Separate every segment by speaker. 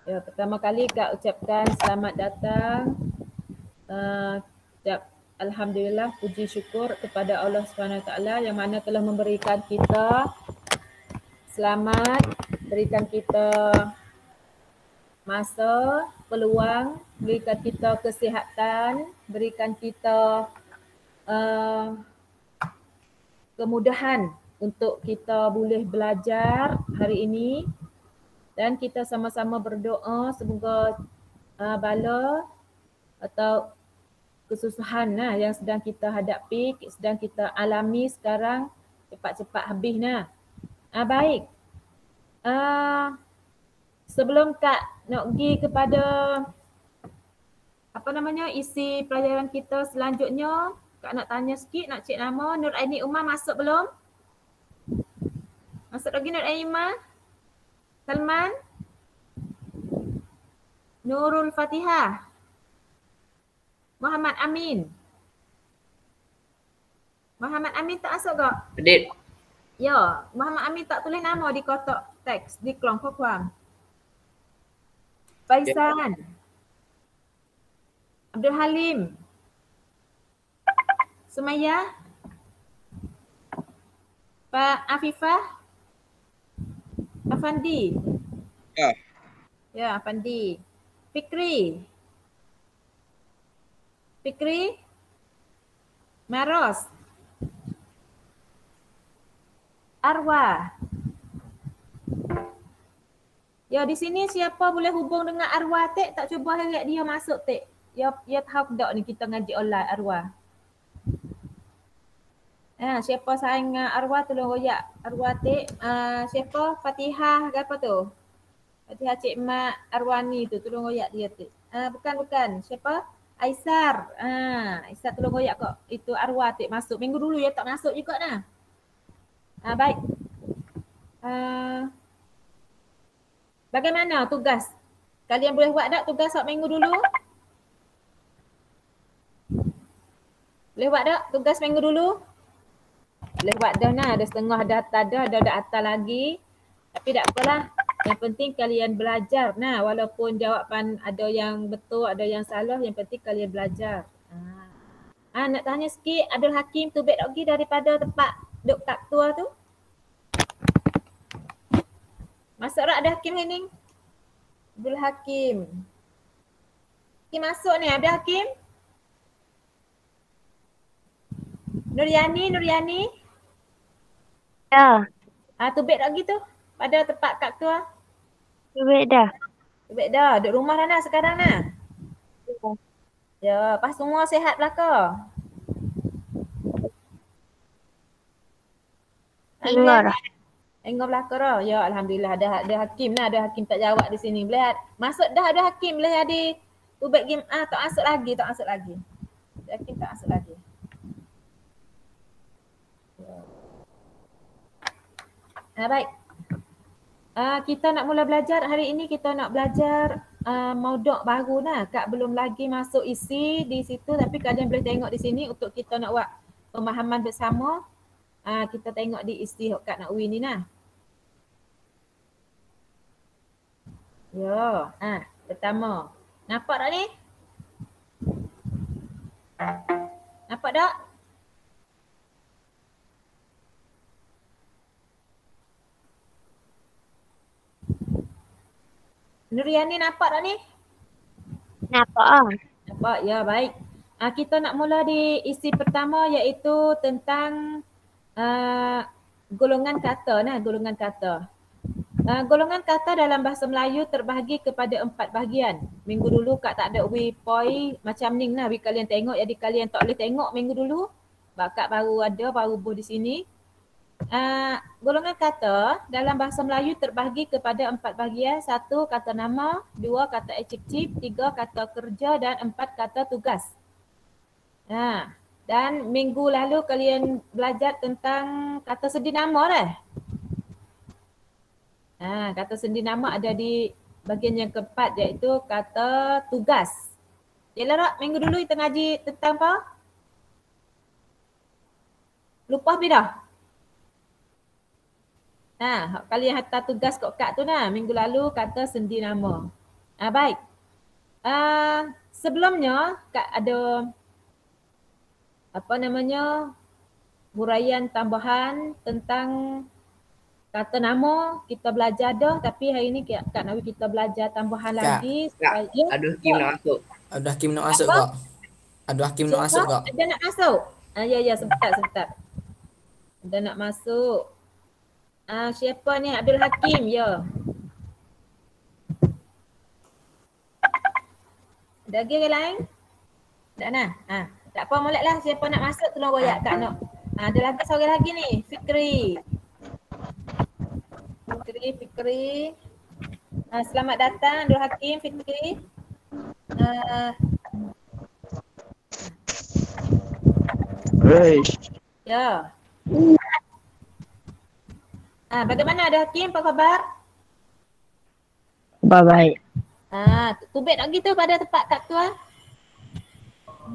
Speaker 1: Ya, pertama kali Kak ucapkan selamat datang. Alhamdulillah, puji syukur kepada Allah SWT yang mana telah memberikan kita selamat, berikan kita masa, peluang, berikan kita kesihatan, berikan kita kemudahan untuk kita boleh belajar hari ini, dan kita sama-sama berdoa semoga bala atau kesusahan yang sedang kita hadapi, sedang kita alami sekarang cepat-cepat habis baik. Sebelum Kak nak pergi kepada isi pelajaran kita selanjutnya, Kak nak tanya sikit, nak cek nama. Nur Aini Umar masuk belum? Masuk lagi Nur Aini Umar? Salman? Nurul Fatihah? Muhammad Amin? Muhammad Amin tak masuk ke?
Speaker 2: Adik.
Speaker 1: Ya, Muhammad Amin tak tulis nama di kotak teks, di kolom kokuam. Faisan? Abdul Halim? Sumaya? Pak Afifah? Afandi?
Speaker 2: Ya.
Speaker 1: Ya, Afandi. Fikri? Fikri? Maros? Arwah? Ya, di sini siapa boleh hubung dengan Arwah Tek, tak cuba heret dia masuk Tek. Ya tahu tak ni kita ngaji online Arwah. Siapa saing Arwah tolong royak Arwah Tek. Siapa Fatihah ke apa tu? Fatihah Cik Mak Arwani tu tolong royak dia Tek. Bukan. Siapa? Aisar. Aisar tolong royak kok. Itu Arwah Tek masuk. Minggu dulu ya tak masuk juga nah. Baik. Bagaimana tugas? Kalian boleh buat tak tugas hak minggu dulu? Boleh buat tak tugas minggu dulu? Boleh buat dah nah, ada setengah dah ada atas lagi. Tapi tak apalah. Yang penting kalian belajar. Walaupun jawapan ada yang betul, ada yang salah, yang penting kalian belajar. Nak tanya sikit, Abdul Hakim tu baik lagi daripada tempat duk tak tua tu? Masuk tak Abdul Hakim ni? Abdul Hakim. Masuk ni Abdul Hakim? Nuryani?
Speaker 3: Ya.
Speaker 1: Tubik lagi tu pada tempat Kak tua.
Speaker 3: Tubik dah.
Speaker 1: Tubik dah. Duduk rumah dah sekarang Ya, pas semua sihat belaka.
Speaker 3: Dengar.
Speaker 1: Tengok belaka dah. Ya, alhamdulillah ada Hakim ada Hakim tak jawab di sini. Boleh masuk dah ada Hakim, boleh ada tubik game tak masuk lagi. Hakim tak masuk lagi. Baik. Kita nak mula belajar hari ini, kita nak belajar mauduk baru Kak belum lagi masuk isi di situ, tapi kalian boleh tengok di sini untuk kita nak buat pemahaman bersama. Kita tengok di isi Kak nak win ni Ya, pertama. Nampak tak ni? Nampak tak? Nuryani nampak tak ni?
Speaker 3: Nampak
Speaker 1: Nampak, ya baik. Kita nak mula di isi pertama iaitu tentang golongan kata golongan kata. Golongan kata dalam bahasa Melayu terbahagi kepada 4 bahagian. Minggu dulu Kak tak ada point macam ni kalian tengok, jadi kalian tak boleh tengok minggu dulu. Kak baru buh di sini. Golongan kata dalam bahasa Melayu terbahagi kepada 4 bahagian. 1 kata nama, 2 kata adjektif, 3 kata kerja dan 4 kata tugas. Dan minggu lalu kalian belajar tentang kata sendi nama kata sendi nama ada di bahagian yang keempat iaitu kata tugas. Yalah tak? Minggu dulu kita ngaji tentang apa? Lupa habis dah? Kalian hantar tugas kat Kak tu minggu lalu kata sendi nama. Baik. Sebelumnya Kak ada apa namanya huraian tambahan tentang kata nama kita belajar dah, tapi hari ni Kak Nawi kita belajar tambahan
Speaker 2: Kak.
Speaker 1: lagi
Speaker 4: Kak,
Speaker 1: supaya
Speaker 4: ada Hakim nak masuk.
Speaker 2: Ada Hakim nak masuk
Speaker 1: Apa?
Speaker 2: kak? Ada Hakim nak masuk kak?
Speaker 1: Ada nak masuk? Ya sebentar. Ada nak masuk. Siapa ni? Abdul Hakim, ya. Ada lagi orang lain? Tak nak? Tak apa molek lah. Siapa nak masuk tolong royak Kak Nok. Ada lagi seorang lagi ni. Fikri. Selamat datang Abdul Hakim, Fikri. Ya. Bagaimana Abdul Hakim? Apa khabar?
Speaker 3: Baik.
Speaker 1: Tubik tak gitu pada tempat Kak Tua?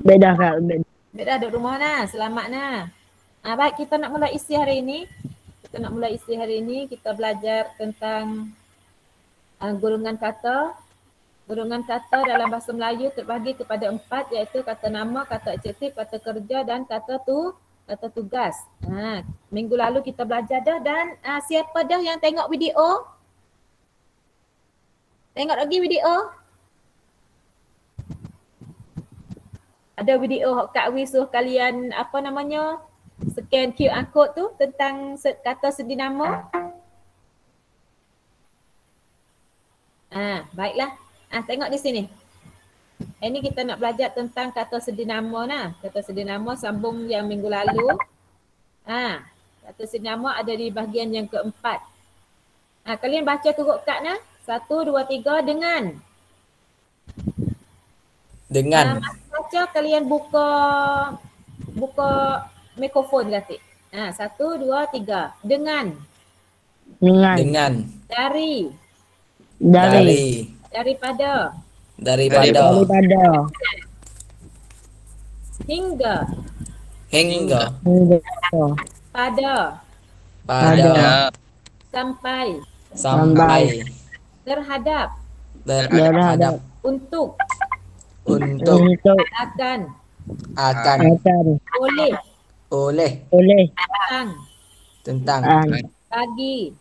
Speaker 3: Beda Kak. Beda.
Speaker 1: Beda duduk rumah nah. Selamat nah. Baik, kita nak mula isi hari ini. Kita belajar tentang golongan kata. Golongan kata dalam bahasa Melayu terbahagi kepada 4, iaitu kata nama, kata adjektif, kata kerja dan kata tugas. Minggu lalu kita belajar dah dan siapa dah yang tengok video? Tengok lagi video? Ada video Kak Wi suruh kalian apa namanya? Scan QR code tu tentang kata sendi nama. Baiklah. Tengok di sini. Ini kita nak belajar tentang kata sendi nama nah. Kata sendi nama sambung yang minggu lalu. Kata sendi nama ada di bahagian yang keempat. Kalian baca turut Kak nah. 1, 2, 3 dengan.
Speaker 2: Dengan.
Speaker 1: Baca kalian buka mikrofon katik. 1, 2, 3. Dengan.
Speaker 2: Dengan.
Speaker 1: Dari.
Speaker 2: Daripada.
Speaker 1: Hingga. Pada.
Speaker 2: Sampai.
Speaker 1: Terhadap. Untuk. Akan. Oleh.
Speaker 2: Tentang.
Speaker 1: Pagi.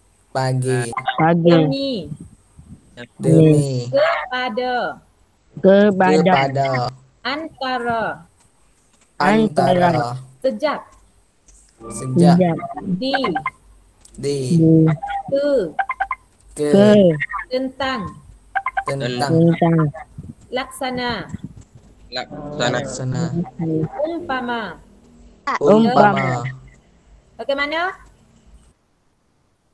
Speaker 1: Demi. Kepada. Antara. Sejak. Di. Ke. Tentang. Laksana. Umpama. Bagaimana?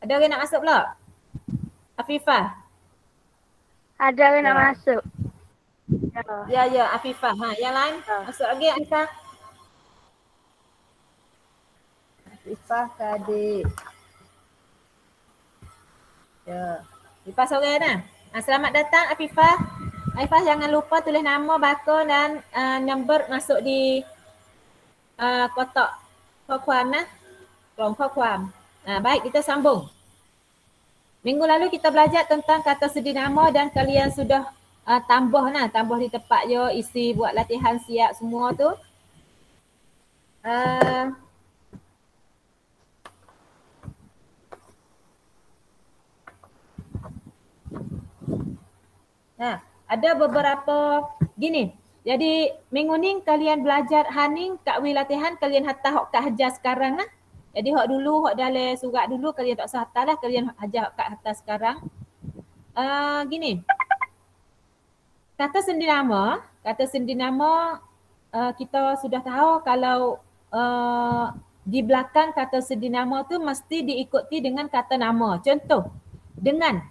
Speaker 1: Ada orang nak masuk pula? Afifah.
Speaker 3: Ada yang nak masuk.
Speaker 1: Ya, Afifah. Yang lain? Masuk lagi Afifah. Afifah Kadir. Ya. Afifah sore dah. Selamat datang Afifah. Afifah jangan lupa tulis nama, bakal dan nombor masuk di kotak kokuam nah. Kolom kokuam. Baik, kita sambung. Minggu lalu kita belajar tentang kata sendi nama dan kalian sudah tambah di tempat je, isi buat latihan siap semua tu. Ada beberapa gini. Jadi minggu ni kalian belajar haning Kak Wi latihan kalian hantar hok Kak Hajar sekarang nah. Jadi hok dulu hok dalam surat dulu kalian tak usah hantar lah, kalian ajar Kak hantar sekarang. Gini. Kata sendi nama kita sudah tahu kalau di belakang kata sendi nama tu mesti diikuti dengan kata nama. Contoh, dengan.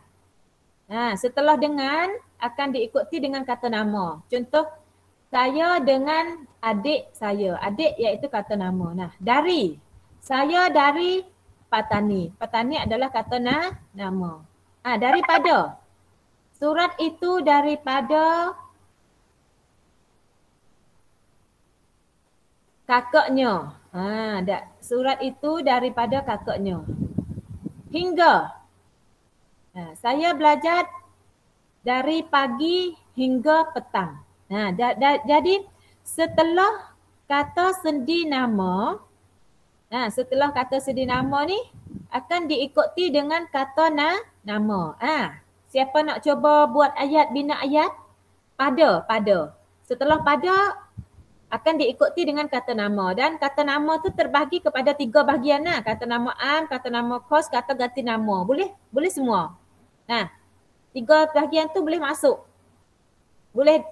Speaker 1: Setelah dengan akan diikuti dengan kata nama. Contoh, saya dengan adik saya. Adik iaitu kata nama. Dari. Saya dari Patani. Patani adalah kata nama. Daripada. Surat itu daripada kakaknya. Surat itu daripada kakaknya. Hingga. Saya belajar dari pagi hingga petang. Jadi setelah kata sendi nama, setelah kata sendi nama ni akan diikuti dengan kata nama. Siapa nak cuba buat ayat, bina ayat? Pada. Setelah pada akan diikuti dengan kata nama, dan kata nama tu terbahagi kepada 3 bahagian lah. Kata nama am, kata nama kos, kata ganti nama. Boleh semua. 3 bahagian tu boleh masuk. Boleh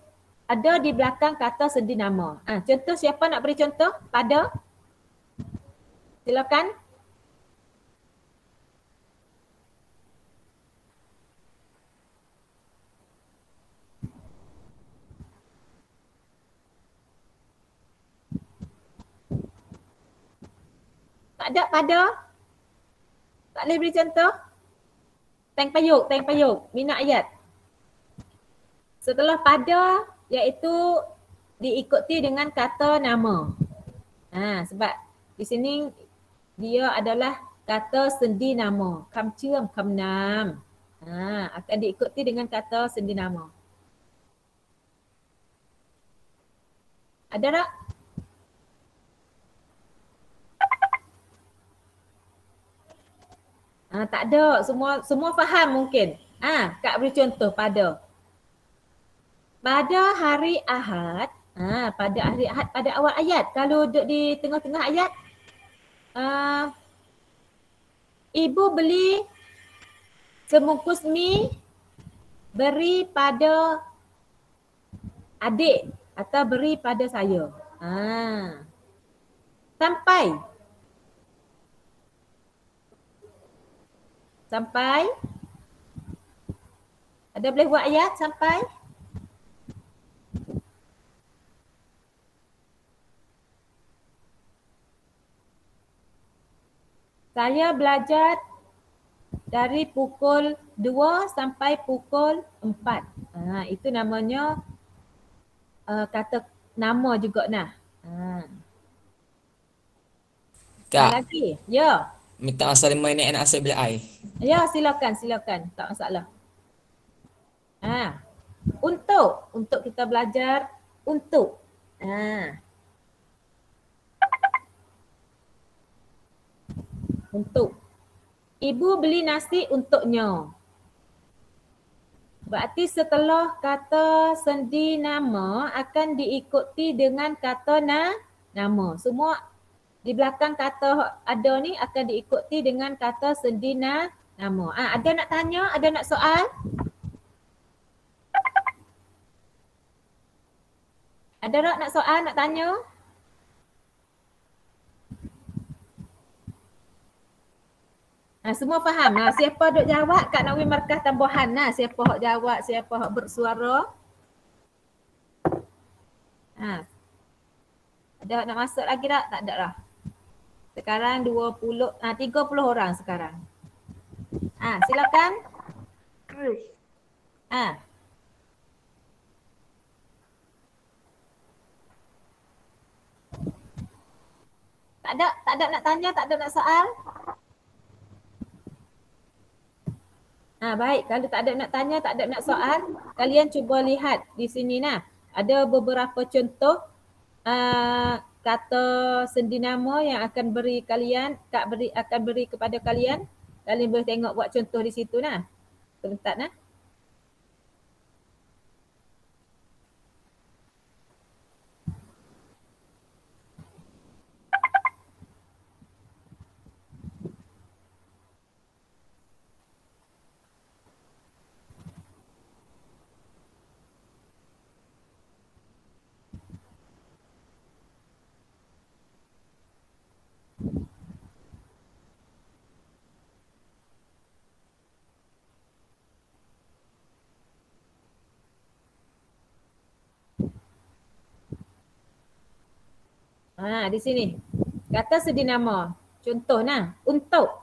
Speaker 1: ada di belakang kata sendi nama. Contoh, siapa nak beri contoh? Pada. Silakan. Tak ada pada? Tak boleh beri contoh? Tank payuk. Bina ayat. Setelah pada, iaitu diikuti dengan kata nama. Sebab di sini dia adalah kata sendi nama. Kam cium, kam nam. Akan diikuti dengan kata sendi nama. Ada tak? Tak ada. Semua faham mungkin. Kak beri contoh pada. Pada hari Ahad, pada hari Ahad pada awal ayat. Kalau duduk di tengah-tengah ayat, ibu beli sebungkus mi beri pada adik atau beri pada saya. Sampai. Ada boleh buat ayat sampai? Saya belajar dari pukul 2 sampai pukul 4. Itu namanya kata nama juga nah.
Speaker 2: Kak,
Speaker 1: Lagi? Ya.
Speaker 2: minta masa 5 minit nak asal bila ai.
Speaker 1: Ya, silakan. Tak masalah. Untuk kita belajar untuk. Untuk. Ibu beli nasi untuknya. Berarti setelah kata sendi nama akan diikuti dengan kata nama. Semua di belakang kata ada ni akan diikuti dengan kata sendi nama. Ada nak tanya? Ada nak soal? Ada tak nak soal, nak tanya? Semua faham? Siapa duk jawab Kak Nawi markah tambahan lah. Siapa hok jawab, siapa hok bersuara. Ada nak masuk lagi tak? Tak ada lah. Sekarang 30 orang sekarang. Silakan. Tak ada nak tanya, tak ada nak soal. Baik, kalau tak ada nak tanya, tak ada nak soal, kalian cuba lihat di sini nah. Ada beberapa contoh kata sendi nama yang akan beri kalian, akan beri kepada kalian. Kalian boleh tengok buat contoh di situ nah. Sebentar nah. Di sini. Kata sendi nama. Contoh nah, untuk.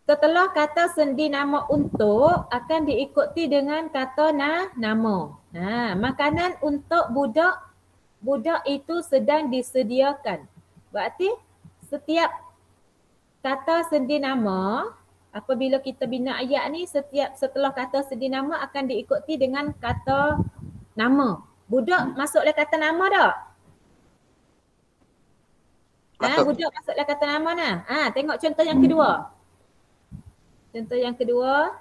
Speaker 1: Setelah kata sendi nama untuk akan diikuti dengan kata nama. Makanan untuk budak. Budak itu sedang disediakan. Berarti setiap kata sendi nama Apabila kita bina ayat ni, setiap setelah kata sedia nama akan diikuti dengan kata nama. Budak masuklah kata nama tak? Budak masuklah kata nama nah. Tengok contoh yang kedua. Contoh yang kedua.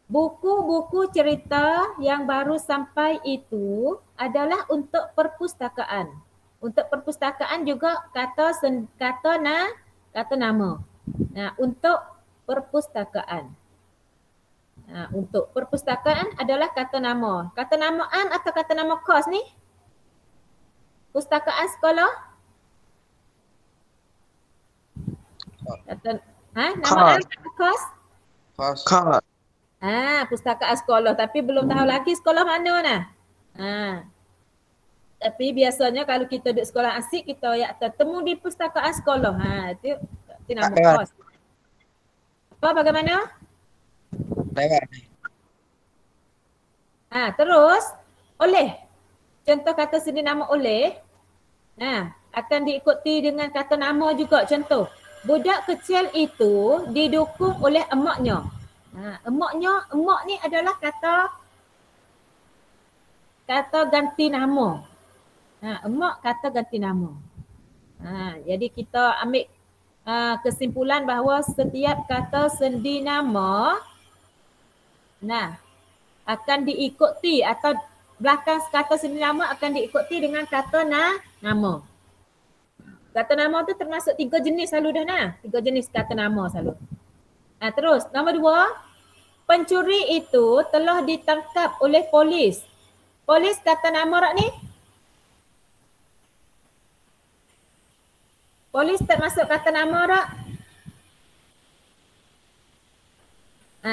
Speaker 1: Buku-buku cerita yang baru sampai itu adalah untuk perpustakaan. Untuk perpustakaan juga kata nama. Nah, untuk perpustakaan. Untuk perpustakaan adalah kata nama. Kata nama an atau kata nama kos ni? Pustakaan sekolah? Nama an kata kos?
Speaker 4: Kos.
Speaker 1: Pustakaan sekolah, tapi belum tahu lagi sekolah mana nah. Tapi biasanya kalau kita duduk sekolah asik, kita temu di pustakaan sekolah. Itu nama kos. Apa bagaimana? Terus oleh. Contoh kata sedia nama oleh. Akan diikuti dengan kata nama juga. Contoh, budak kecil itu didukung oleh emaknya. Emak ni adalah kata ganti nama. Emak kata ganti nama. Jadi kita ambil kesimpulan bahawa setiap kata sendi nama akan diikuti atau belakang kata sendi nama akan diikuti dengan kata nama. Kata nama tu termasuk 3 jenis selalu dah 3 jenis kata nama selalu. Terus nombor 2, pencuri itu telah ditangkap oleh polis. Polis kata nama rak ni? Polis termasuk kata nama rak?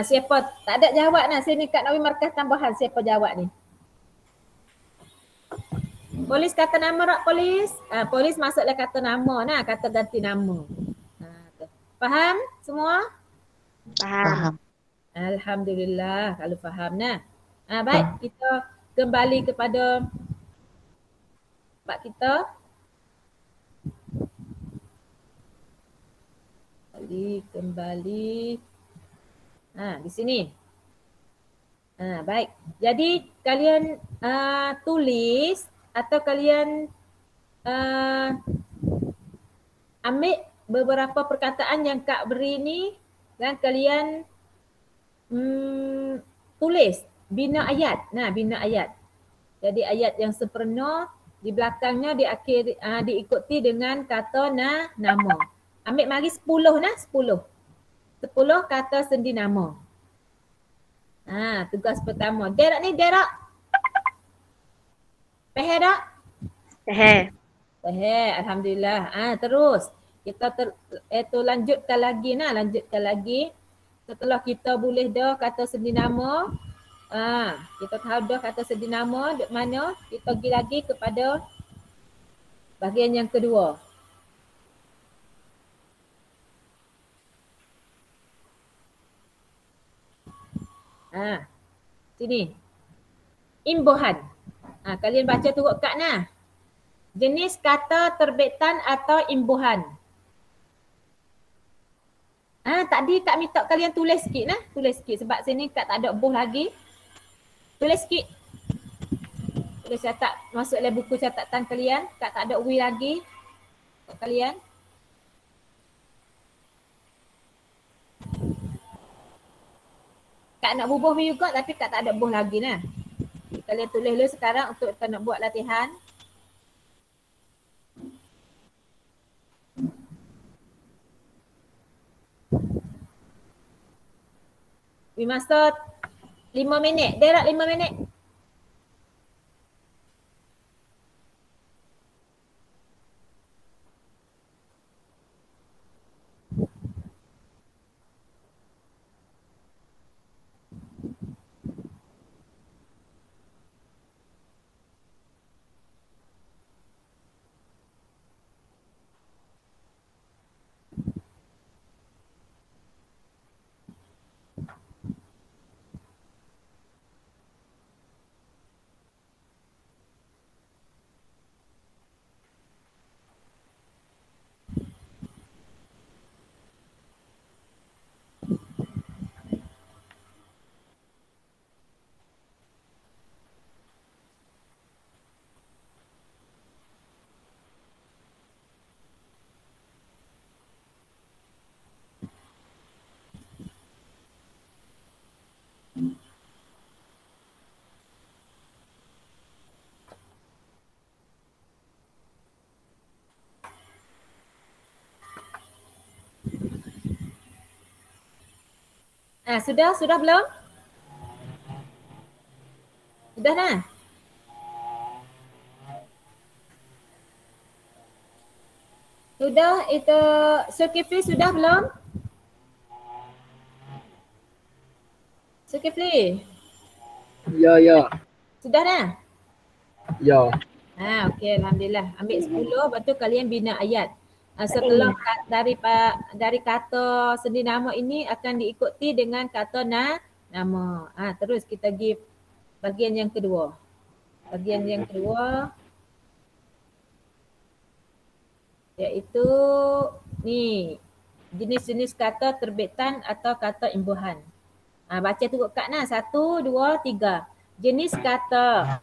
Speaker 1: Siapa? Tak ada jawab sini kat Nawi Markaz tambahan. Siapa jawab ni? Polis kata nama rak polis? Polis masuklah kata nama kata ganti nama. Faham semua?
Speaker 3: Faham.
Speaker 1: Alhamdulillah kalau faham baik, kita kembali kepada bab kita. Kembali. Di sini. Baik. Jadi kalian tulis atau kalian ambil beberapa perkataan yang Kak beri ni dan kalian tulis bina ayat. Bina ayat. Jadi ayat yang sempurna di belakangnya diikuti dengan kata nama. Ambil mari 10 10. 10 kata sendi nama. Tugas pertama. Derak ni derak. Faham tak? Faham. Alhamdulillah. Terus kita lanjutkan lagi. Setelah kita boleh dah kata sendi nama. Kita tahu dah kata sendi nama duk mana, kita pergi lagi kepada bahagian yang kedua. Sini. Imbuhan. Kalian baca turut kat jenis kata terbitan atau imbuhan. Tadi Kak minta kalian tulis sikit Tulis sikit sebab sini Kak tak ada buh lagi. Tulis sikit. Tulis catat, masuk dalam buku catatan kalian. Kak tak ada UI lagi untuk kalian. Kak nak bubuh juga tapi Kak tak ada buh lagi Kalian tulis dulu sekarang untuk kita nak buat latihan. Masa 5 minit. Derak 5 minit. Sudah belum? Sudah dah? Sudah itu Zulkifli sudah belum? Zulkifli,
Speaker 4: Ya, ya.
Speaker 1: sudah dah?
Speaker 4: Ya.
Speaker 1: Okey, alhamdulillah. Ambil 10, lepas tu kalian bina ayat. Setelah dari kata sendi nama ini akan diikuti dengan kata nama. Terus kita give bahagian yang kedua. Bahagian yang kedua iaitu ni jenis-jenis kata terbitan atau kata imbuhan. Baca turut Kak Nah. 1, 2, 3. Jenis kata.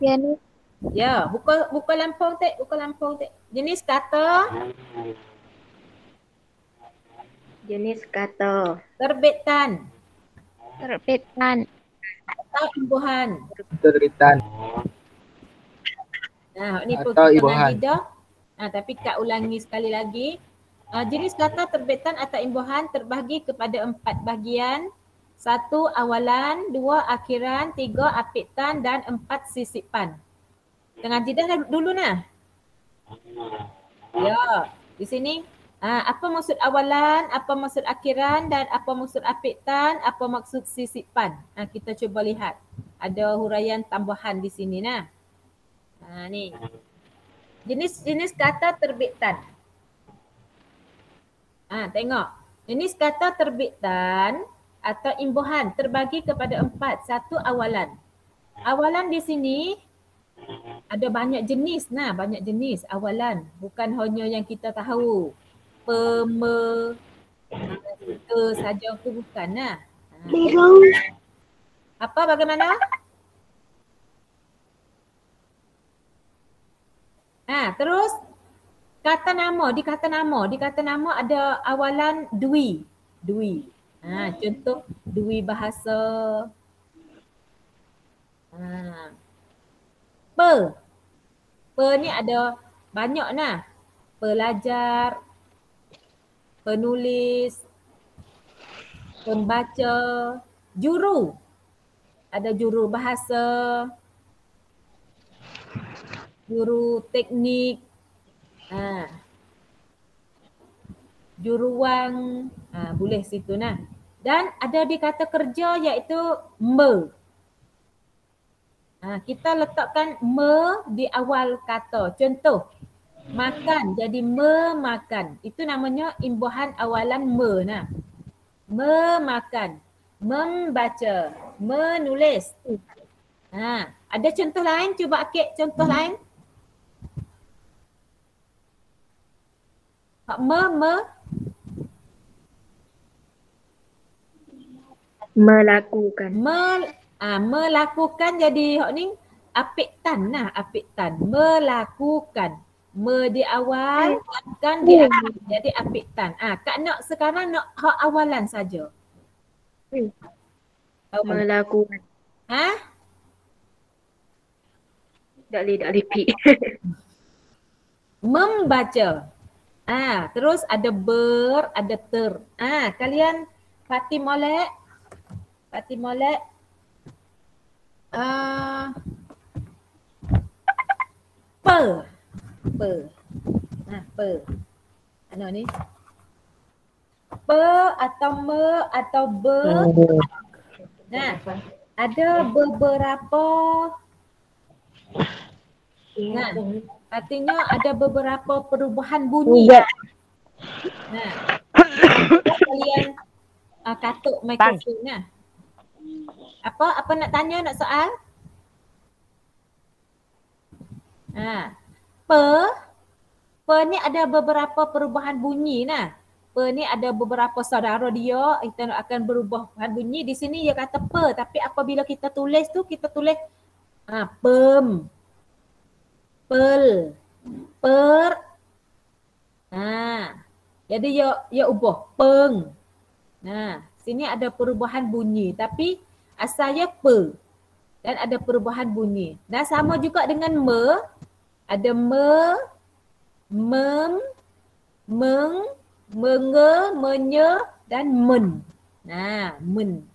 Speaker 3: Jenis
Speaker 1: Ya, buka lampau tek, buka lampau tek. Jenis kata terbitan
Speaker 3: terbitan
Speaker 1: atau imbuhan.
Speaker 4: Terbitan
Speaker 1: Ni pun
Speaker 4: atau
Speaker 1: kita
Speaker 4: imbuhan.
Speaker 1: ngaji dah. Tapi Kak ulangi sekali lagi. Jenis kata terbitan atau imbuhan terbahagi kepada 4 bahagian. 1 awalan, 2 akhiran, 3 apitan dan 4 sisipan. Ngaji dah dulu nah. Ya, di sini apa maksud awalan, apa maksud akhiran dan apa maksud apitan, apa maksud sisipan. Kita cuba lihat. Ada huraian tambahan di sini nah. Ni. Jenis-jenis kata terbitan. Tengok. Jenis kata terbitan atau imbuhan terbagi kepada 4. 1 awalan. Awalan di sini ada banyak jenis banyak jenis awalan. Bukan hanya yang kita tahu. Ke saja tu bukan Apa bagaimana? Terus kata nama, di kata nama ada awalan dwi. Contoh dwi bahasa. Pe ni ada banyak pelajar, penulis, pembaca, juru. Ada juru bahasa, juru teknik, juruang, boleh situ Dan ada di kata kerja iaitu me. Kita letakkan me di awal kata. Contoh, makan jadi memakan. Itu namanya imbuhan awalan me memakan, membaca, menulis. Ada contoh lain? Cuba Akik contoh lain.
Speaker 3: melakukan
Speaker 1: Melakukan jadi ni apitan apitan. Melakukan. Me di awal, kan di akhir. Jadi apitan. Kak nak sekarang nak hak awalan saja.
Speaker 3: melakukan tak boleh repeat.
Speaker 1: Membaca. Terus ada ada ter. Kalian Fatih molek. Pe. Ni? Pe atau me atau be. Ada beberapa. Artinya ada beberapa perubahan bunyi. Kalian katuk mikrofon Apa nak tanya, nak soal? Pe ni ada beberapa perubahan bunyi Pe ni ada beberapa saudara dia, kita akan berubah bunyi. Di sini dia kata pe, tapi apabila kita tulis tu, kita tulis pem, pel, per. Jadi dia ubah peng. Sini ada perubahan bunyi, tapi asalnya pe dan ada perubahan bunyi. Dan sama juga dengan me, ada me, mem, meng, menye dan men. Nah, men.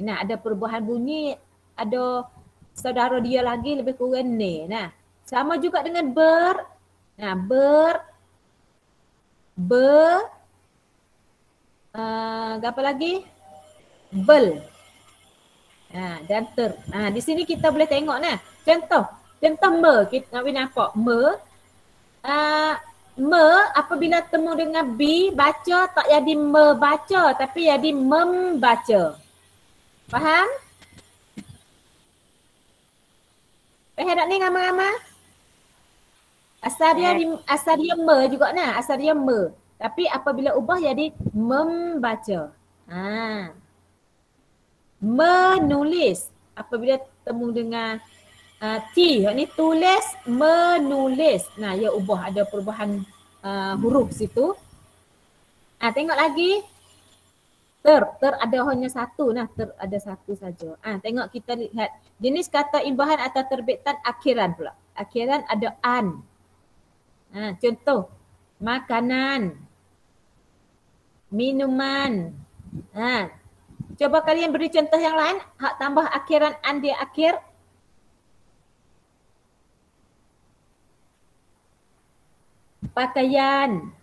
Speaker 1: Nah, ada perubahan bunyi, ada saudara dia lagi lebih kurang ni. Nah, sama juga dengan ber. Nah, apa lagi? Bel. Dan ter. Di sini kita boleh tengok nah. Contoh me, kita nak nampak me. Me apabila temu dengan B, baca tak jadi me baca tapi jadi membaca. Faham? Faham tak ni ramai-ramai? Asal dia me juga nah, asal dia me. Tapi apabila ubah jadi membaca. Menulis apabila temu dengan T, ni tulis, menulis. Nah, ia ubah, ada perubahan huruf situ. Tengok lagi. Ter ada hanya satu nah, ter ada satu saja. Tengok kita lihat jenis kata imbahan atau terbitan akhiran pula. Akhiran ada an. Contoh, makanan, minuman. Coba kalian beri contoh yang lain, hak tambah akhiran an di akhir. Pakaian.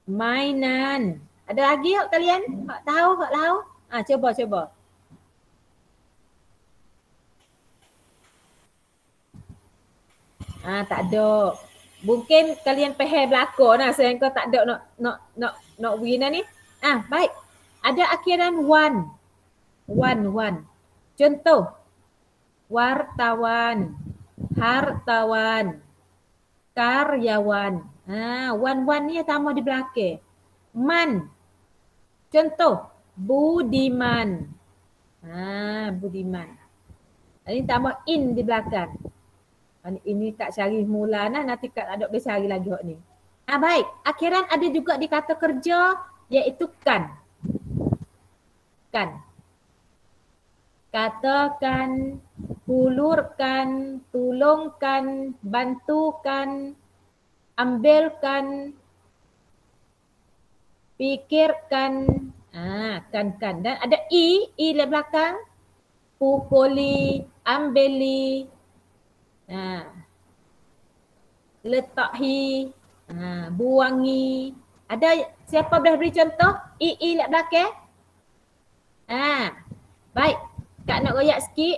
Speaker 1: Mainan. Ada lagi hak kalian? Hak tahu, hak lau? Coba. Tak ada. Mungkin kalian faham belakang nah, saya kau tak ada nak win ni. Baik. Ada akhiran wan. Wan. Contoh. Wartawan, hartawan, karyawan. Wan ni tambah di belakang. Man. Contoh, budiman. Budiman. Ini tambah in di belakang. Ini Kak cari mula nah, nanti Kak ada boleh cari lagi hok ni. Baik, akhiran ada juga di kata kerja iaitu kan. Kan. Katakan, hulurkan, tolongkan, bantukan, ambilkan, pikirkan. Kan. Dan ada i di belakang. Pukuli, ambili. Letahi, buangi. Ada siapa boleh beri contoh? I di belakang. Baik. Kak nak royak sikit.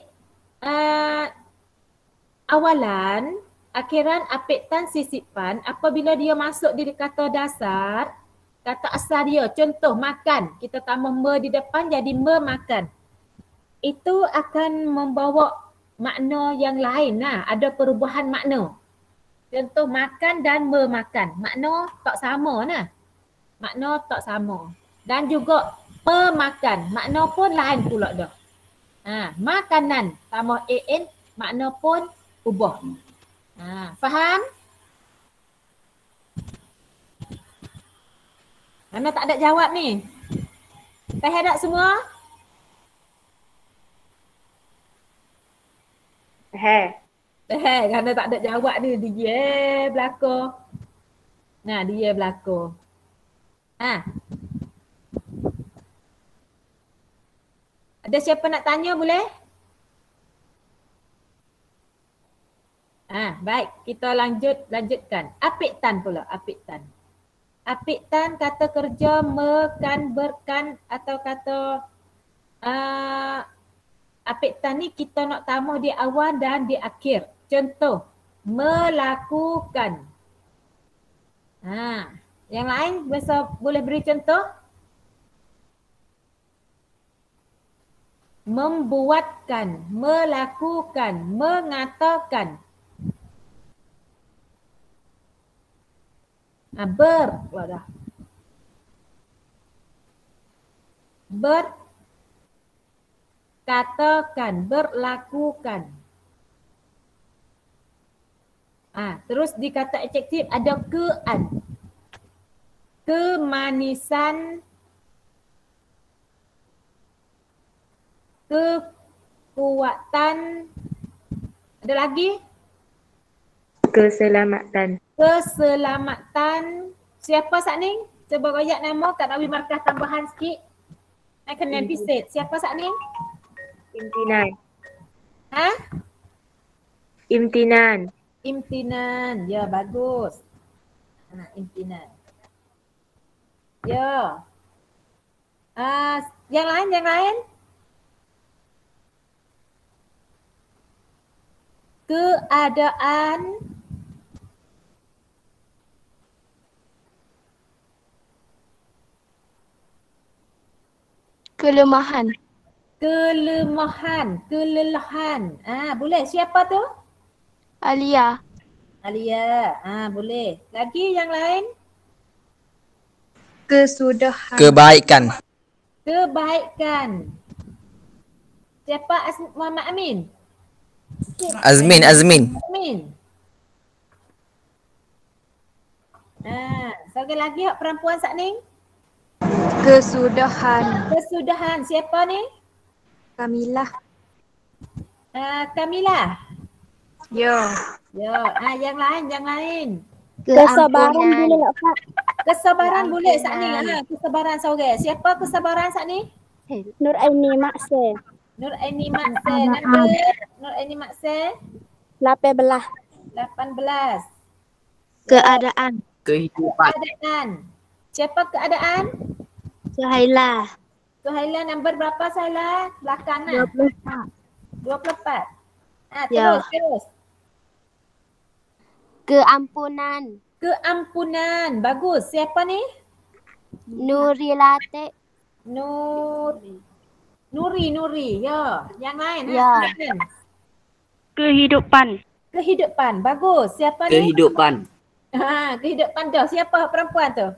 Speaker 1: Awalan, akhiran, apitan, sisipan apabila dia masuk di kata dasar, kata asal dia. Contoh makan. Kita tambah me di depan jadi memakan. Itu akan membawa makna yang lain. Ada perubahan makna. Contoh makan dan memakan. Makna tak sama nah. Makna tak sama. Dan juga memakan. Makna pun lain pula dah. Makanan tambah an, makna pun ubah. Faham? Mana tak ada jawab ni? Faham tak semua? Kerana tak ada jawab ni, dia belakang. Dia belakang. Ada siapa nak tanya boleh? Baik, kita lanjutkan. Apitan pula, apitan. Apitan kata kerja mekan, berkan atau kata apitan ni kita nak tambah di awal dan di akhir. Contoh, melakukan. Yang lain boleh beri contoh? Membuatkan, melakukan, mengatakan. Berkatakan, berlakukan. Terus di kata adjektif ada kean. Kemanisan, kekuatan, Ada lagi?
Speaker 3: Keselamatan.
Speaker 1: Keselamatan. Siapa Sak Ning? Cuba royak nama kat Nawi markah tambahan sikit. I can episode. Siapa Sak Ning?
Speaker 3: Imtinan.
Speaker 1: Ha?
Speaker 3: Imtinan.
Speaker 1: Imtinan. Ya, bagus. Imtinan. Ya. Yang lain? Keadaan.
Speaker 3: Kelemahan.
Speaker 1: Kelelahan. Boleh. Siapa tu?
Speaker 3: Alia.
Speaker 1: Alia. Boleh. Lagi yang lain?
Speaker 3: Kesudahan.
Speaker 2: Kebaikan.
Speaker 1: Kebaikan. Siapa Muhammad Amin?
Speaker 2: Azmin.
Speaker 1: Amin. Sekali lagi hak perempuan Sak Ning.
Speaker 3: Kesudahan.
Speaker 1: Kesudahan. Siapa ni?
Speaker 3: Kamilah.
Speaker 1: Kamilah.
Speaker 3: Ya.
Speaker 1: Ya. Yang lain.
Speaker 3: Kesabaran boleh tak Pak?
Speaker 1: Kesabaran boleh Sak Ning. Kesabaran seorang. Siapa kesabaran Sak Ning?
Speaker 3: Nur Aini Makse.
Speaker 1: Nur Aini Makse. Number Nur Aini Makse
Speaker 3: 18.
Speaker 1: 18.
Speaker 3: Keadaan.
Speaker 4: Kehidupan.
Speaker 1: Keadaan. Siapa keadaan?
Speaker 3: Suhaila.
Speaker 1: Suhaila number berapa Suhaila? Belakang lah. 24.
Speaker 3: Ya.
Speaker 1: Terus.
Speaker 3: Keampunan.
Speaker 1: Keampunan. Bagus. Siapa ni?
Speaker 3: Nurilate.
Speaker 1: Nuri. Ya. Yang lain.
Speaker 3: Ya.
Speaker 1: Silakan.
Speaker 3: Kehidupan.
Speaker 1: Bagus. Siapa ni?
Speaker 5: Kehidupan.
Speaker 1: Kehidupan tu. Siapa perempuan tu?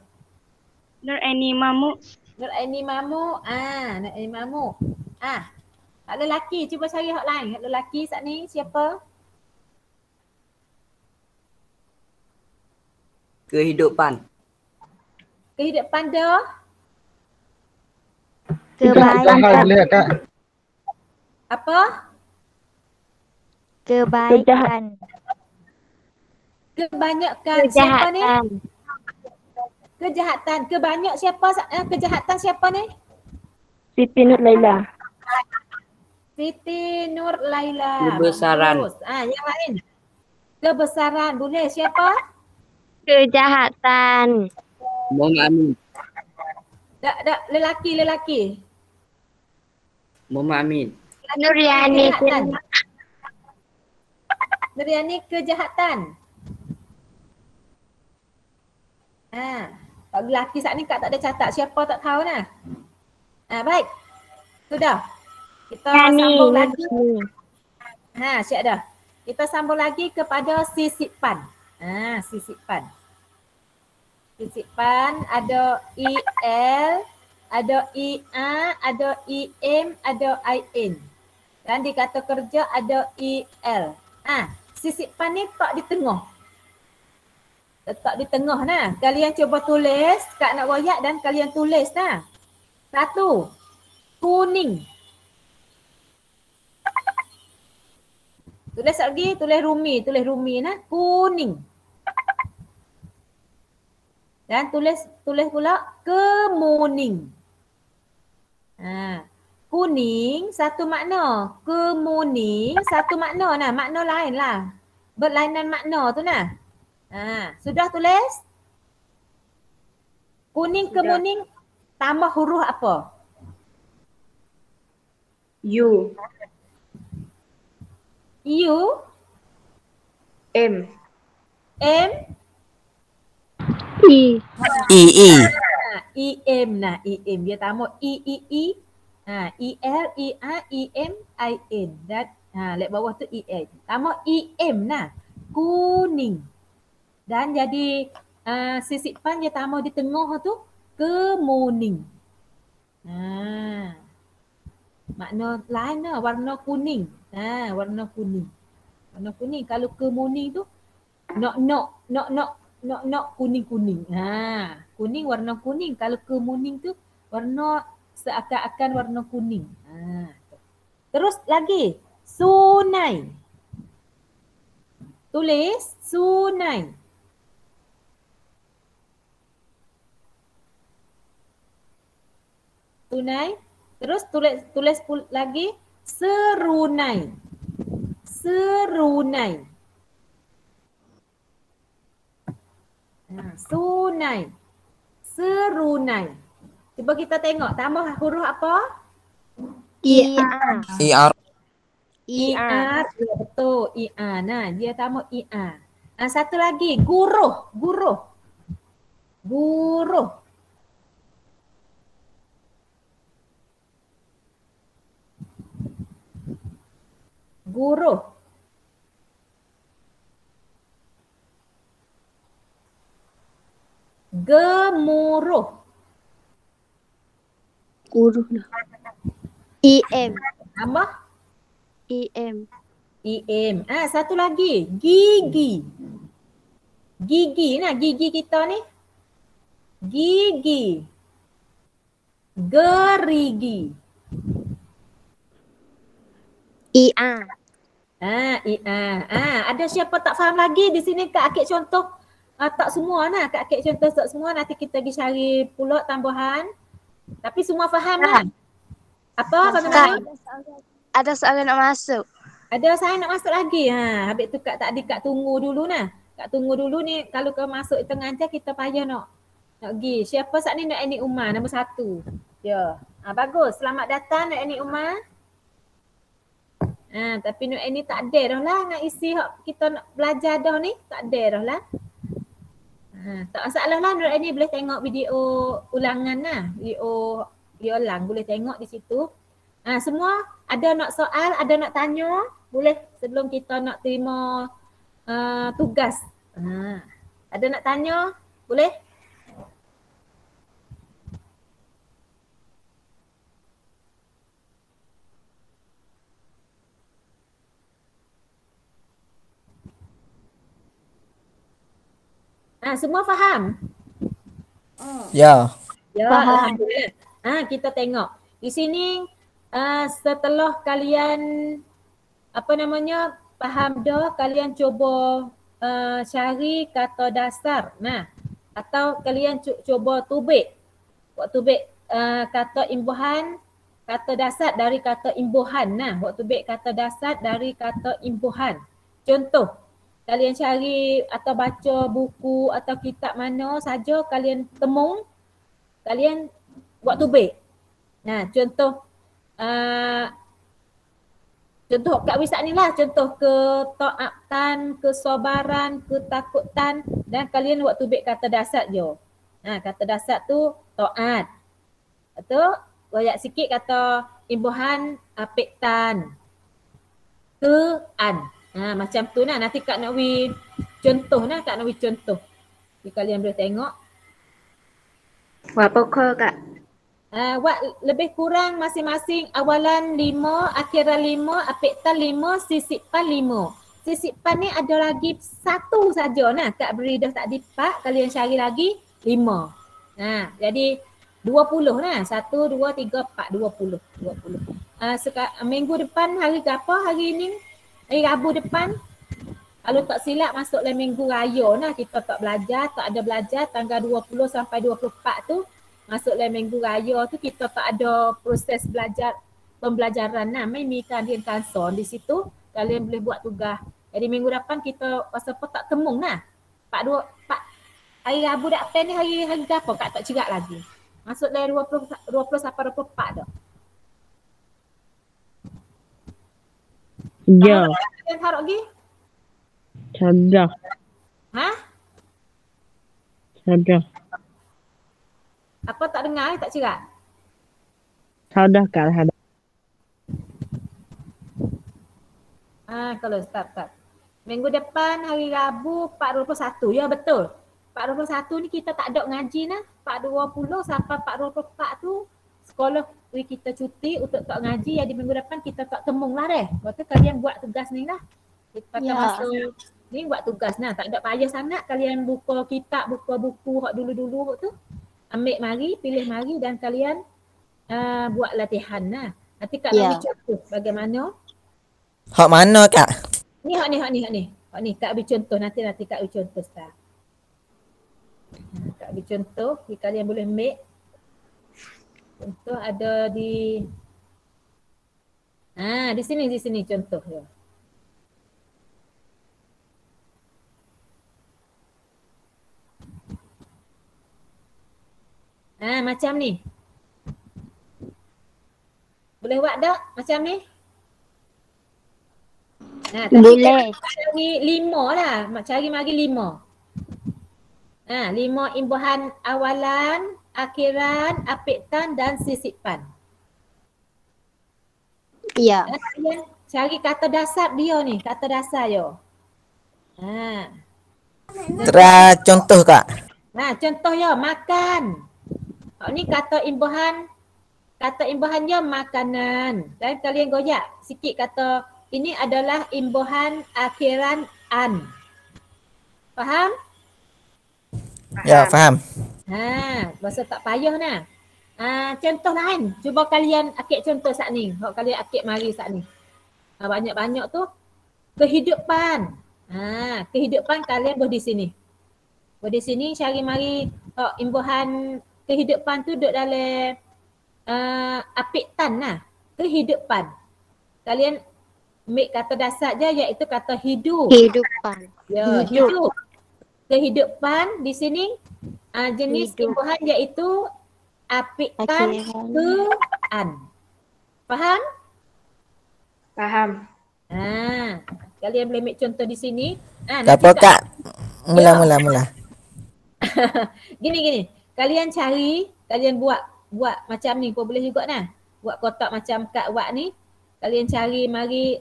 Speaker 3: Nur Aini Mamuk.
Speaker 1: Nur Aini Mamuk. Nur Aini Mamuk. Hak lelaki. Cuba cari hak lain. Hak lelaki saat ni siapa?
Speaker 5: Kehidupan.
Speaker 1: Kehidupan tu.
Speaker 4: Kebaikan boleh Kak?
Speaker 1: Apa?
Speaker 3: Kebaikan.
Speaker 1: Kebanyakan. Siapa ni? Kejahatan. Kebanyak siapa? Kejahatan siapa ni?
Speaker 3: Siti Nur Laila.
Speaker 1: Siti Nur Laila.
Speaker 5: Kebesaran.
Speaker 1: Bagus. Yang lain. Kebesaran. Boleh. Siapa?
Speaker 3: Kejahatan.
Speaker 5: Muhammad Amin.
Speaker 1: Lelaki.
Speaker 5: Muhammad Amin.
Speaker 3: Nuriani.
Speaker 1: Nuriani kejahatan. Kalau lelaki saat ni Kak tak ada catat. Siapa tak tahu nah. Baik. Sudah. Kita sambung lagi. Siap dah. Kita sambung lagi kepada sisipan. Sisipan. Sisipan ada IL, ada IA, ada IM, ada IN. Dan di kata kerja ada IL. Sisipan ni tak di tengah. Letak di tengah nah. Kalian cuba tulis, Kak nak royak dan kalian tulis nah. 1. Kuning. Tulis lagi, tulis rumi nah. Kuning. Dan tulis pula kemuning. Kuning satu makna, kemuning satu makna nah, makna lain lah. Berlainan makna tu nah. Sudah tulis? Kuning kemuning tambah huruf apa?
Speaker 3: U.
Speaker 1: U.
Speaker 3: M.
Speaker 1: M.
Speaker 3: I.
Speaker 2: IM
Speaker 1: nah, IM dia tambah I. IL, IA, IM, IN. Dan lek bawah tu IN. Tambah IM nah. Kuning. Dan jadi sisipan dia tambah di tengah tu kemuning. Makna lain lah, warna kuning. Warna kuning. Warna kuning. Kalau kemuning tu nok kuning-kuning. Kuning warna kuning. Kalau kemuning tu warna seakan-akan warna kuning. Terus lagi sunai. tulis sunai. Tunai. Terus tulis lagi serunai. Serunai. Sunai. Serunai. Cuba kita tengok tambah huruf apa?
Speaker 3: ER.
Speaker 2: ER.
Speaker 1: ER. Ya, betul. ER. Nah, dia tambah ER. Satu lagi, guruh. Guruh. Guruh. Guruh. Gemuruh.
Speaker 3: Guru lah. EM.
Speaker 1: Tambah
Speaker 3: EM.
Speaker 1: EM. Satu lagi, gigi. Gigi. Nah, gigi kita ni. Gigi. Gerigi.
Speaker 3: ER.
Speaker 1: Ada siapa tak faham lagi di sini Kak Akik contoh? Tak semua lah. Kak Akik contoh tak semua. Nanti kita pergi cari pula tambahan. Tapi semua faham lah. Apa? Bagaimana?
Speaker 3: Ada soalan nak masuk.
Speaker 1: Ada saya nak masuk lagi. Habis tu Kak tadi Kak tunggu dulu nah. Kak tunggu dulu ni kalau kau masuk tengah ajar kita payah nak pergi. Siapa saat ni Nak Aini Umar nombor 1. Ya. Bagus. Selamat datang Nak Aini Umar. Tapi Nur Aini tak ada dah lah nak isi kita nak belajar dah ni. Tak ada dah lah. Tak masalah lah Nur Aini boleh tengok video ulangan lah. Video ulang boleh tengok di situ. Semua ada nak soal, ada nak tanya. Boleh sebelum kita nak terima tugas. Ada nak tanya? Boleh? Semua faham?
Speaker 2: Ya.
Speaker 1: Ya, alhamdulillah. Kita tengok. Di sini setelah kalian faham dah, kalian cuba cari kata dasar. Atau kalian cuba tubik. Buat tubik kata imbuhan, kata dasar dari kata imbuhan. Buat tubik kata dasar dari kata imbuhan. Contoh, kalian cari atau baca buku atau kitab mana saja kalian temung, kalian buat tubik. Contoh Kak Wisak ni lah, contoh ketaatan, kesabaran, ketakutan dan kalian buat tubik kata dasar je. Kata dasar tu taat. Atau royak sikit kata imbuhan apiktan. Kean. Macam tu nah. Nanti Kak Nakwi contoh nah, Kak Nakwi contoh. Jadi kalian boleh tengok.
Speaker 3: Berapa call Kak?
Speaker 1: Buat lebih kurang masing-masing awalan 5, akhiran 5, apiktan 5, sisipan 5. Sisipan ni ada lagi satu saja nah. Kak beri dah tak dipak, kalian cari lagi 5. Jadi 20 nah. 1, 2, 3, 4, 20. Minggu depan hari apa? Hari ni? Hari Rabu depan. Kalau tak silap masuk dalam minggu raya nah. Kita tak belajar, tak ada belajar tanggal 20 sampai 24 tu. Masuk dalam minggu raya tu kita tak ada proses pembelajaran nah. Mimi kan dia kanson di situ. Kalian boleh buat tugas. Jadi minggu depan kita pasal apa tak temung nah. Hari Rabu depan ni hari apa Kak tak cerak lagi. Masuk dari 20 sampai 24 dah.
Speaker 6: Ya.
Speaker 1: Kalian taruh lagi?
Speaker 6: Sadah. Sadah.
Speaker 1: Apa tak dengar tak cerak?
Speaker 6: Sadah Kak, sadah.
Speaker 1: Kalau start. Minggu depan hari Rabu 4.21. Ya betul. 4.21 ni kita tak ada ngaji nah. 4.20 sampai 4.24 tu sekolah kita cuti untuk tak ngaji. Jadi minggu depan kita tak temung lah deh. Lepas tu kalian buat tugas ni lah. Kita masuk ni buat tugas nah. Tak ada payah sangat kalian buka kitab, buka buku hak dulu-dulu tu. Ambil mari, pilih mari dan kalian buat latihan lah. Nanti Kak Nabi contoh bagaimana.
Speaker 2: Hak mana Kak?
Speaker 1: Hak ni. Ni Kak beri contoh nanti Kak beri contoh sekarang. Kak beri contoh, kalian boleh make. Contoh ada di di sini contoh dia. Macam ni. Boleh buat tak macam ni?
Speaker 3: Boleh.
Speaker 1: Cari 5 lah. Cari mari 5. 5 imbuhan awalan, akhiran, apitan dan sisipan.
Speaker 3: Ya.
Speaker 1: Kalian cari kata dasar dia ni, kata dasar dia.
Speaker 2: Tera contoh Kak.
Speaker 1: Contoh ya, makan. Ni kata imbuhan dia makanan. Dan kalian goyak sikit kata ini adalah imbuhan akhiran an. Faham?
Speaker 2: Ya, faham.
Speaker 1: Masa tak payah nah. Contoh lain. Cuba kalian akik contoh saat ni. Kalian akik mari saat ni. Banyak-banyak tu kehidupan. Kehidupan kalian boleh di sini. Boleh di sini cari mari imbuhan kehidupan tu duduk dalam apitan lah. Kehidupan. Kalian make kata dasar je iaitu kata hidup.
Speaker 3: Kehidupan.
Speaker 1: Ya, hidup. Kehidupan di sini jenis
Speaker 3: Hidup.
Speaker 1: imbuhan iaitu apitan ke an. Faham?
Speaker 7: Faham.
Speaker 1: Kalian boleh make contoh di sini.
Speaker 2: Tak apa Kak. Mula.
Speaker 1: Gini. Kalian cari, kalian buat macam ni pun boleh juga nah. Buat kotak macam Kak buat ni. Kalian cari mari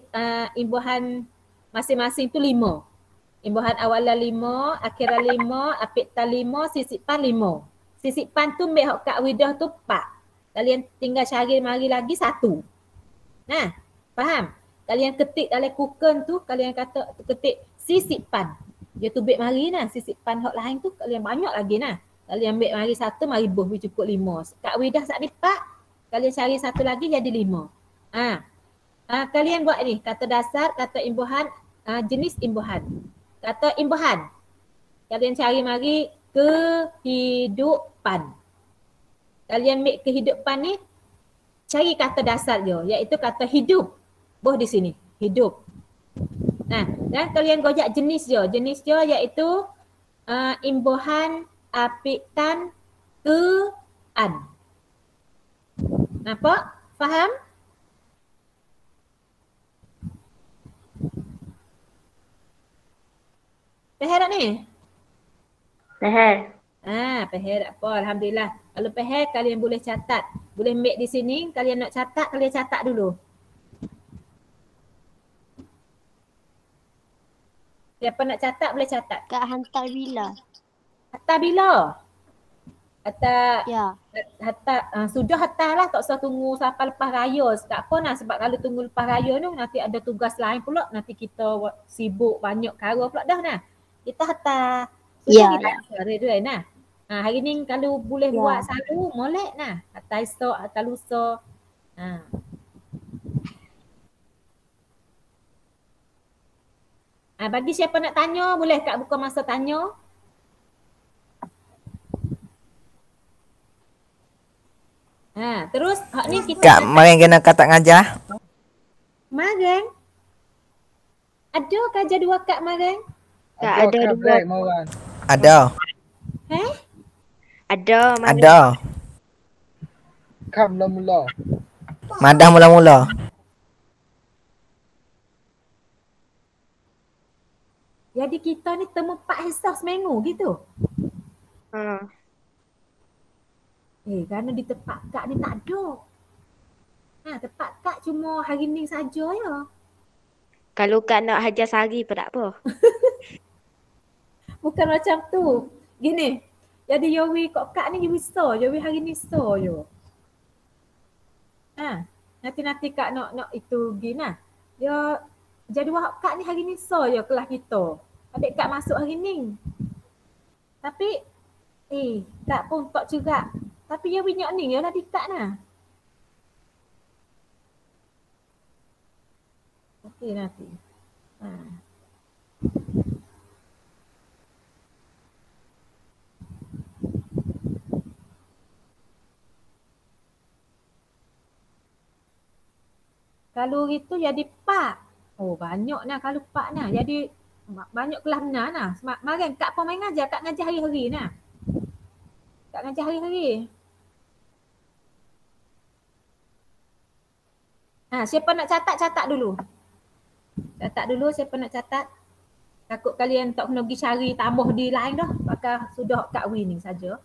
Speaker 1: imbuhan masing-masing tu 5. Imbuhan awalan 5, akhiran 5, apitan 5, sisipan 5. Sisipan tu make hok Kak Widah tu 4. Kalian tinggal cari mari lagi 1. Faham? Kalian ketik dalam kuken tu, kalian kata ketik sisipan. Dia tu beg mari nah, sisipan hok lain tu kalian banyak lagi nah. Kalian ambil mari 1, mari buh cukup 5. Kak Widah saat ni 4. Kalian cari 1 lagi jadi 5. Kalian buat ni, kata dasar, kata imbuhan, jenis imbuhan. Kata imbuhan. Kalian cari mari kehidupan. Kalian make kehidupan ni, cari kata dasar dia, iaitu kata hidup. Buh di sini, hidup. Dan kalian gojak jenis dia. Jenis dia iaitu imbuhan apitan ke an. Nampak? Faham? Faham tak ni?
Speaker 7: Faham.
Speaker 1: Faham tak apa. Alhamdulillah. Kalau faham, kalian boleh catat. Boleh make di sini. Kalian nak catat, kalian catat dulu. Siapa nak catat, boleh catat.
Speaker 3: Kak hantar bila?
Speaker 1: Hantar bila?
Speaker 3: Ya.
Speaker 1: Sudah hantar lah. Tak usah tunggu sampai lepas raya. Tak apa nak, sebab kalau tunggu lepas raya tu nanti ada tugas lain pula. Nanti kita sibuk banyak kara pula dah nah. Kita hantar.
Speaker 3: Ya.
Speaker 1: Kita nah. Hari ni kalau boleh buat selalu, molek nah. Hantar esok, hantar lusa. Bagi siapa nak tanya, boleh Kak buka masa tanya. Terus hak ni kita
Speaker 2: Kak, mari kena kata ngajar.
Speaker 1: Marang. Ada kerja 2 Kak Marang?
Speaker 3: Kak ada 2.
Speaker 2: Ada.
Speaker 7: Ada.
Speaker 2: Ada.
Speaker 4: Kam mula-mula.
Speaker 2: Madah mula-mula.
Speaker 1: Jadi kita ni temu 4 hisa seminggu gitu. Kerana di tempat Kak ni tak ada. Tempat Kak cuma hari ni saja ya.
Speaker 7: Kalau Kak nak hajar sehari pun tak apa.
Speaker 1: Bukan macam tu. Gini. Jadi Yowi kok Kak ni Yowi so. Yowi hari ni so je. Nanti Kak nak itu gini. Ya jadi wahak Kak ni hari ni so je kelas kita. Adik Kak masuk hari ni. Tapi Kak pun tak cerak. Tapi yang minyak ni ialah di Kak nah. Okey nanti. Kalori tu jadi pak. Oh banyak nah kalau pak nah. Jadi banyak kelas benar nah. Mari kak pun main ngajar, kak ngajar hari-hari nah. Kak ngajar hari-hari. Siapa nak catat dulu. Catat dulu siapa nak catat. Takut kalian tak kena pergi cari tambah di lain dah. Bakal sudah kat winning saja.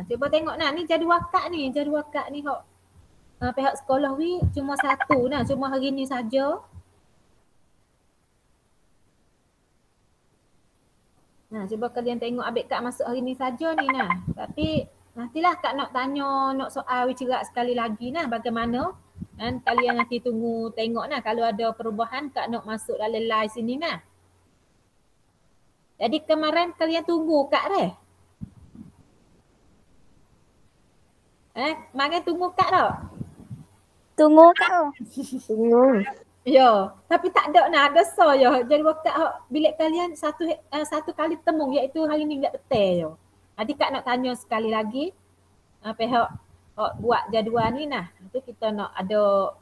Speaker 1: Cuba tengok nah, ni jadual kak ni hok pihak sekolah wi cuma satu nah, cuma hari ni saja. Cuba kalian tengok abik kak masuk hari ni saja ni nah. Tapi nantilah kak nak tanya, nak soal cerak sekali lagi nah bagaimana. Dan kalian nanti tunggu tengok nah kalau ada perubahan kak nak masuk dalam live sini nah. Jadi kemarin kalian tunggu kak deh. Makan tunggu kak tak?
Speaker 3: Tunggu kak.
Speaker 7: Tunggu.
Speaker 1: Ya, tapi tak ada nak ada so ya. Jadi waktu bilik kalian satu kali temung iaitu hari ni tak betul ya. Jadi kak nak tanya sekali lagi pihak buat jadual ni nah. Itu kita nak ada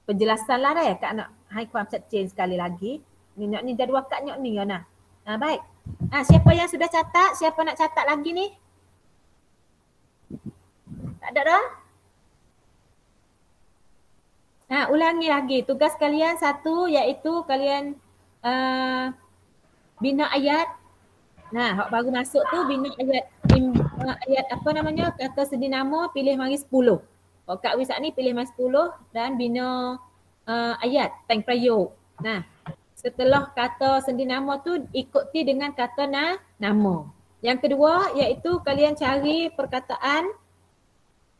Speaker 1: penjelasan lah deh. Kak nak high concept change sekali lagi. Ni jadual kak nyok ni ya nah. Baik. Siapa yang sudah catat? Siapa nak catat lagi ni? Tak ada dah? Ulangi lagi. Tugas kalian satu iaitu kalian bina ayat. Hak baru masuk tu bina ayat ayat apa namanya? Kata sendi nama pilih mari 10. Kak Wisak ni pilih mari 10 dan bina ayat tank prayog. Setelah kata sendi nama tu ikuti dengan kata nama. Yang kedua iaitu kalian cari perkataan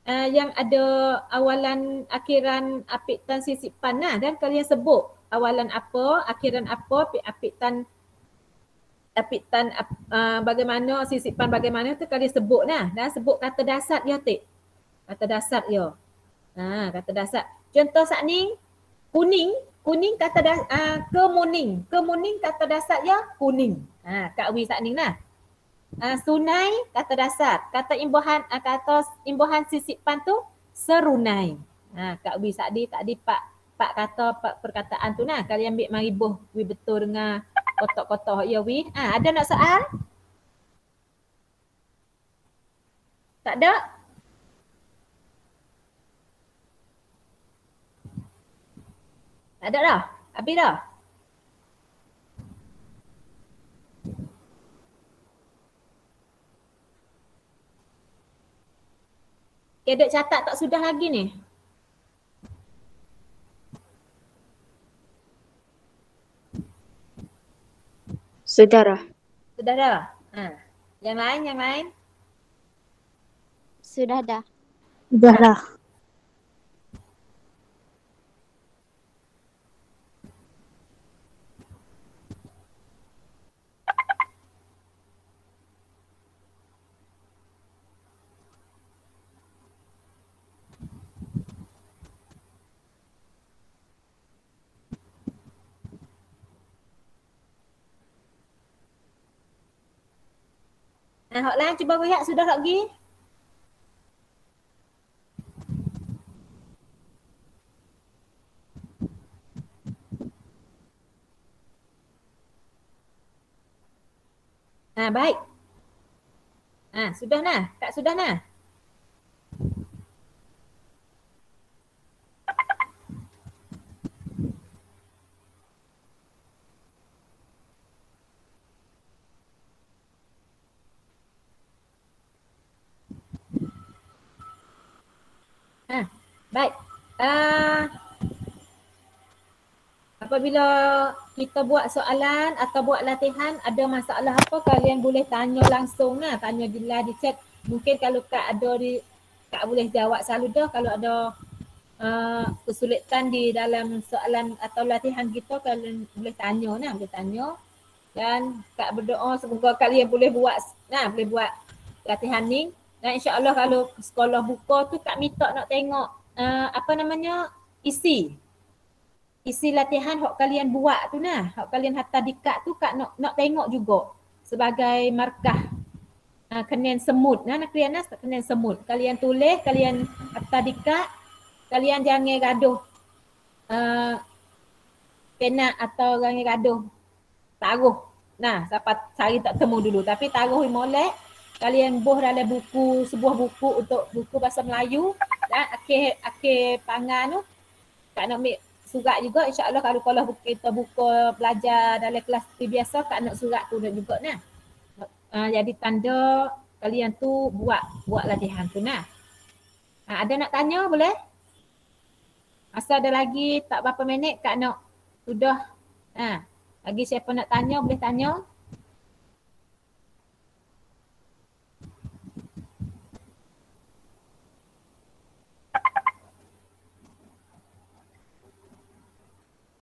Speaker 1: yang ada awalan akhiran apitan sisipan dan kalian sebut awalan apa, akhiran apa, apitan bagaimana, sisipan bagaimana tu kalian sebut dan sebut kata dasar dia tik. Kata dasar dia. Kata dasar. Contoh saat ni kuning kata kemuning. Kemuning kata dasar dia kuning. Kak Wi saat ni nah. Sunai kata dasar, kata imbuhan sisipan tu serunai. Kak Wi tadi pak kata perkataan tu nah. Kalian ambil mari boh wi betul dengan kotak-kotak ya wi. Ada nak soal? Tak ada? Tak ada dah? Habis dah? Kedek catat tak sudah lagi ni?
Speaker 7: Sudah dah.
Speaker 1: Sudah dah? Yang lain?
Speaker 3: Sudah dah.
Speaker 6: Dah lah.
Speaker 1: Hak lain cuba rehat sudah lagi? Baik. Sudah nah? Kak sudah nah? Baik. Apabila kita buat soalan atau buat latihan, ada masalah apa kalian boleh tanya langsung tanya di live di chat. mungkin kalau Kak ada Kak boleh jawab selalu dah kalau ada kesulitan di dalam soalan atau latihan kita, kalian boleh tanya nah, boleh tanya. Dan Kak berdoa semoga kalian boleh buat latihan ni. Dan insya-Allah kalau sekolah buka tu Kak minta nak tengok isi latihan hok kalian buat tu nah, hok kalian hantar di kad tu Kak nak tengok juga sebagai markah Kenin semut nah, nak kalian Kenin semut. Kalian tulis, kalian hantar di kad, kalian jangan gaduh pena atau jangan gaduh taruh. Nah, siapa cari tak temu dulu, tapi taruh molek, kalian buh dalam sebuah buku untuk buku bahasa Melayu dan akhir pangan tu Kak nak ambil surat juga, insya-Allah kalau kita buka belajar dalam kelas biasa Kak nak surat tu juga nah. Jadi tanda kalian tu buat latihan tu nah. Ada nak tanya boleh? Masa ada lagi tak berapa minit Kak nak sudah. Lagi siapa nak tanya boleh tanya.